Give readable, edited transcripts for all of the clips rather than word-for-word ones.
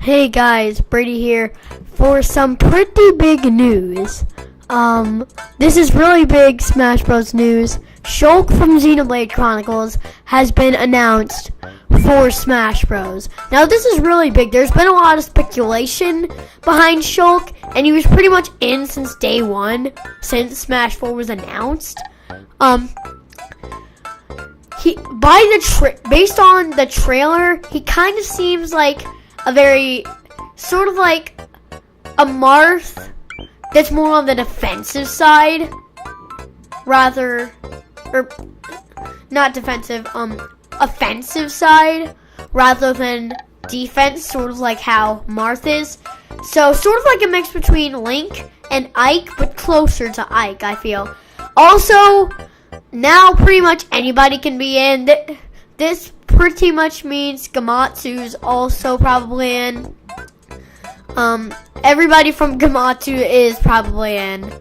Hey guys, Brady here for some pretty big news. This is really big Smash Bros. News. Shulk from Xenoblade Chronicles has been announced for Smash Bros. Now this is really big. There's been a lot of speculation behind Shulk, and he was pretty much in since day one, since Smash 4 was announced. Based on the trailer, he kind of seems like a very, sort of like a Marth that's more on the defensive side, offensive side, rather than defense, sort of like how Marth is. So, sort of like a mix between Link and Ike, but closer to Ike, I feel. Also, now pretty much anybody can be in. This pretty much means Gamatsu's also probably in. Everybody from Gamatsu is probably in.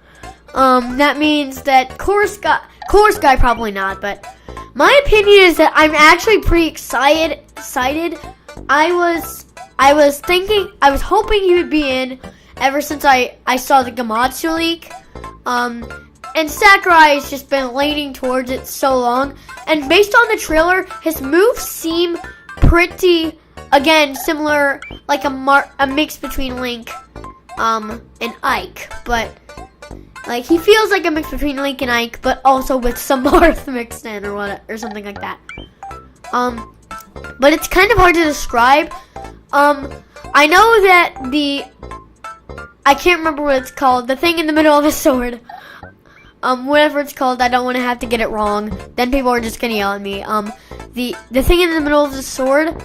That means that Chorus Guy probably not, but my opinion is that I'm actually pretty excited. I was hoping he would be in ever since I saw the Gamatsu leak. And Sakurai has just been leaning towards it so long. And based on the trailer, his moves seem pretty, again, similar, like a mix between Link and Ike. But, like, he feels like a mix between Link and Ike, but also with some Marth mixed in or something like that. But it's kind of hard to describe. I know that I can't remember what it's called, the thing in the middle of his sword. Whatever it's called, I don't want to have to get it wrong. Then people are just gonna yell at me. The thing in the middle of the sword,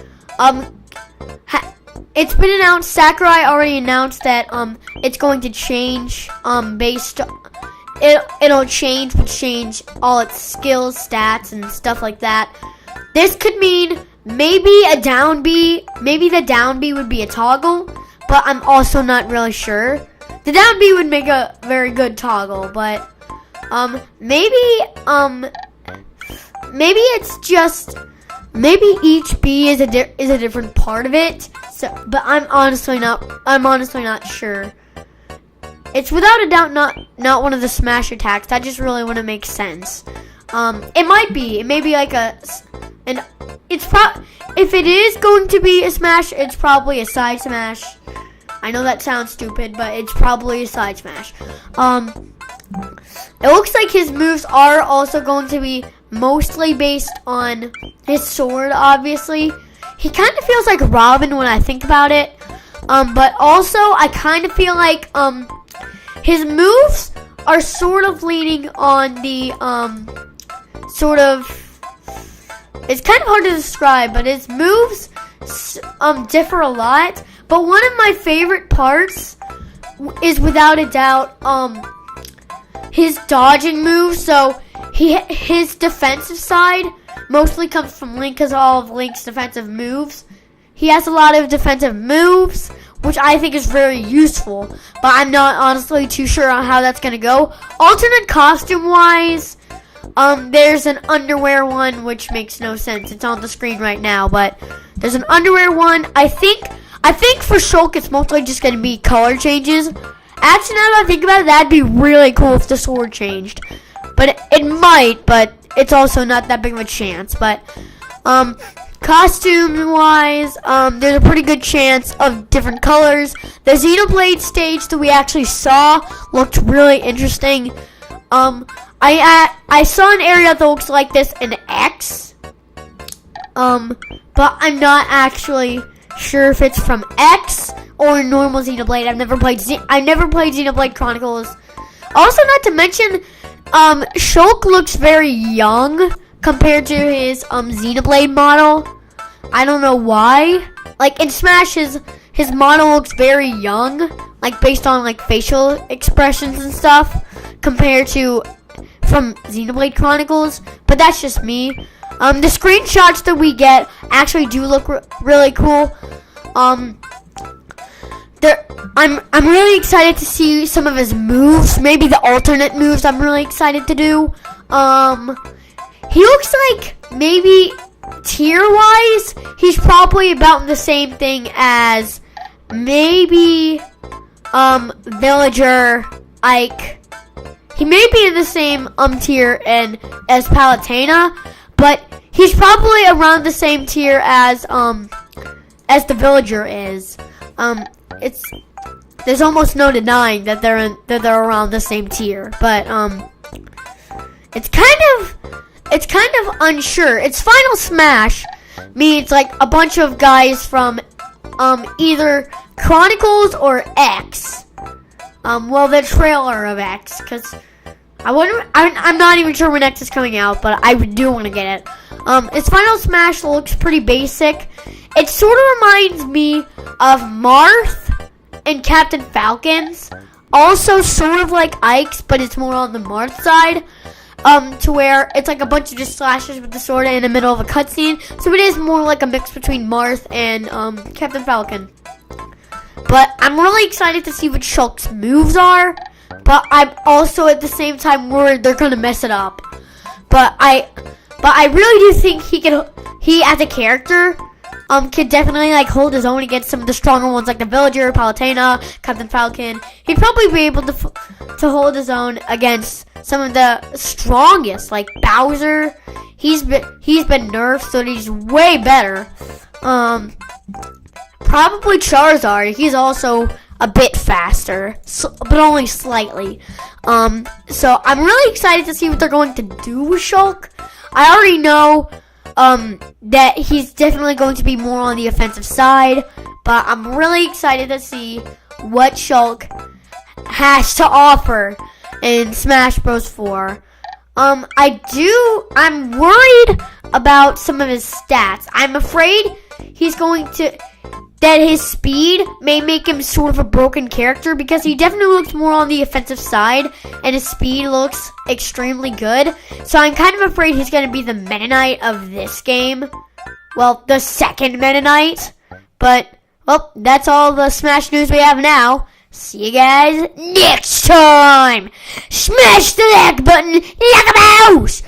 it's been announced. Sakurai already announced that it's going to change. It'll change all its skills, stats, and stuff like that. This could mean maybe a down B. Maybe the down B would be a toggle, but I'm also not really sure. The down B would make a very good toggle, but maybe each B is a different part of it. So, but I'm honestly not sure. It's without a doubt not one of the smash attacks. That just really wouldn't make sense. It might be like if it is going to be a smash, it's probably a side smash. I know that sounds stupid, but it's probably a side smash. It looks like his moves are also going to be mostly based on his sword, obviously. He kind of feels like Robin when I think about it. But also, I kind of feel like his moves are sort of leaning on the it's kind of hard to describe, but his moves differ a lot. But one of my favorite parts is without a doubt his dodging moves. So his defensive side mostly comes from Link because all of Link's defensive moves. He has a lot of defensive moves, which I think is very useful, but I'm not honestly too sure on how that's going to go. Alternate costume-wise, there's an underwear one, which makes no sense. It's on the screen right now, but there's an underwear one. I think for Shulk, it's mostly just going to be color changes. Actually, now that I think about it, that'd be really cool if the sword changed. But it might, but it's also not that big of a chance. But costume-wise, there's a pretty good chance of different colors. The Xenoblade stage that we actually saw looked really interesting. I saw an area that looks like this in X. But I'm not actually sure if it's from X or normal Xenoblade. I've never played Xenoblade Chronicles. Also, not to mention, Shulk looks very young compared to his Xenoblade model. I don't know why. Like in Smash, his model looks very young, like based on like facial expressions and stuff, compared to from Xenoblade Chronicles. But that's just me. The screenshots that we get actually do look really cool. I'm really excited to see some of his moves. Maybe the alternate moves I'm really excited to do. He looks like maybe tier-wise, he's probably about the same thing as maybe Villager, Ike. He may be in the same tier as Palutena, but he's probably around the same tier as the Villager is. There's almost no denying that they're around the same tier, but it's kind of unsure. It's Final Smash means like a bunch of guys from either Chronicles or X. The trailer of X, because I'm not even sure when X is coming out, but I do want to get it. Its Final Smash looks pretty basic. It sort of reminds me of Marth and Captain Falcon's. Also sort of like Ike's, but it's more on the Marth side. To where it's like a bunch of just slashes with the sword in the middle of a cutscene. So it is more like a mix between Marth and Captain Falcon. But I'm really excited to see what Shulk's moves are. But I'm also at the same time worried they're gonna mess it up. But I really do think he as a character could definitely like hold his own against some of the stronger ones like the Villager, Palutena, Captain Falcon. He'd probably be able to hold his own against some of the strongest like Bowser. He's been nerfed, so he's way better. Probably Charizard. He's also a bit faster, but only slightly. So I'm really excited to see what they're going to do with Shulk. I already know that he's definitely going to be more on the offensive side, but I'm really excited to see what Shulk has to offer in Smash Bros. 4. I'm worried about some of his stats. I'm afraid that his speed may make him sort of a broken character, because he definitely looks more on the offensive side and his speed looks extremely good. So I'm kind of afraid he's going to be the Meta Knight of this game. Well, the second Meta Knight. But, well, that's all the Smash news we have now. See you guys next time. Smash the like button like a mouse.